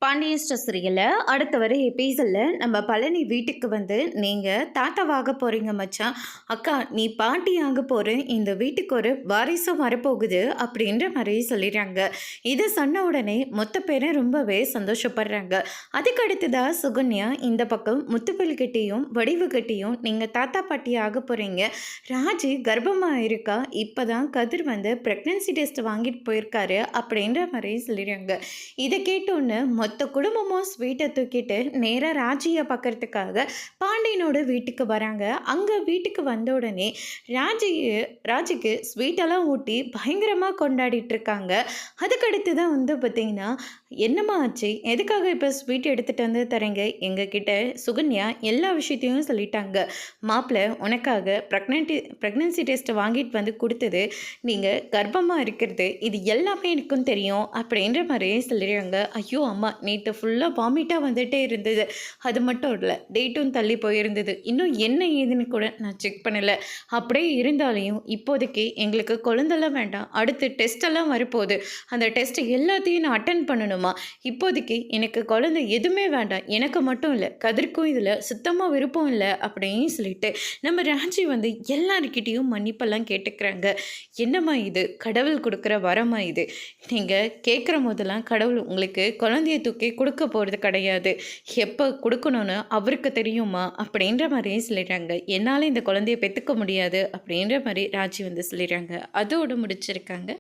Pandian store சீரியலில் அடுத்த வர எபிசோடில் நம்ம பழனி வீட்டுக்கு வந்து நீங்கள் தாத்தாவாக போகிறீங்க மச்சான், அக்கா நீ பாட்டி ஆக போகிற, இந்த வீட்டுக்கு ஒரு வாரிசும் வரப்போகுது அப்படின்ற மாதிரி சொல்லிடுறாங்க. இதை சொன்ன உடனே மொத்த பேரும் ரொம்பவே சந்தோஷப்படுறாங்க. அதுக்கு அடுத்ததாக சுகன்யா இந்த பக்கம் முத்துப்பல்கிட்டையும் வடிவுகிட்டையும் நீங்கள் தாத்தா பாட்டி ஆக போகிறீங்க, ராஜி கர்ப்பமாக இருக்கா, இப்போ தான் கதிர் வந்து ப்ரெக்னன்சி டெஸ்ட் வாங்கிட்டு போயிருக்காரு அப்படின்ற மாதிரி சொல்லிடுறாங்க. இதை கேட்டோன்னு மொத்த குடும்பமும் ஸ்வீட்டை தூக்கிட்டு நேராக ராஜியை பார்க்கறதுக்காக பாண்டியனோட வீட்டுக்கு வராங்க. அங்கே வீட்டுக்கு வந்த உடனே ராஜிக்கு ஸ்வீட்டெல்லாம் ஊட்டி பயங்கரமாக கொண்டாடிட்டு இருக்காங்க. அதுக்கடுத்து தான் வந்து பார்த்திங்கன்னா, என்னம்மா ஆச்சு, எதுக்காக இப்போ ஸ்வீட் எடுத்துகிட்டு வந்து தரீங்க, எங்ககிட்ட சுகன்யா எல்லா விஷயத்தையும் சொல்லிட்டாங்க. மாப்பிள்ளை உனக்காக ப்ரெக்னன்சி டெஸ்ட்டை வாங்கிட்டு வந்து கொடுத்தது, நீங்கள் கர்ப்பமாக இருக்கிறது, இது எல்லாமே எனக்கும் தெரியும் அப்படின்ற மாதிரியே சொல்லிடுறாங்க. ஐயோ அம்மா, நேற்று ஃபுல்லாக வாமிட்டாக வந்துகிட்டே இருந்தது, அது மட்டும் இல்லை டேட்டும் தள்ளி போயிருந்தது, இன்னும் என்ன ஏதுன்னு கூட நான் செக் பண்ணலை, அப்படியே இருந்தாலையும் இப்போதைக்கு எங்களுக்கு குழந்தெல்லாம் வேண்டாம், அடுத்து டெஸ்ட்டெல்லாம் வரப்போகுது, அந்த டெஸ்ட் எல்லாத்தையும் நான் அட்டன் பண்ணணுமா, இப்போதைக்கு எனக்கு குழந்தை எதுவுமே வேண்டாம், எனக்கு மட்டும் இல்லை கதிர்க்கும் இதில் சுத்தமாக விருப்பம் இல்லை அப்படின்னு சொல்லிட்டு நம்ம ராஜி வந்து எல்லாருக்கிட்டேயும் மன்னிப்பெல்லாம் கேட்டுக்கிறாங்க. என்னம்மா இது, கடவுள் கொடுக்குற வரமா இது, நீங்கள் கேட்குற போதெல்லாம் கடவுள் உங்களுக்கு குழந்தைய தூக்கி கொடுக்க போகிறது கிடையாது, எப்போ கொடுக்கணும்னு அவருக்கு தெரியுமா அப்படின்ற மாதிரியே சொல்லிடுறாங்க. என்னால் இந்த குழந்தைய பெற்றுக்க முடியாது அப்படின்ற மாதிரி ராஜி வந்து சொல்லிடுறாங்க. அதோடு முடிச்சிருக்காங்க.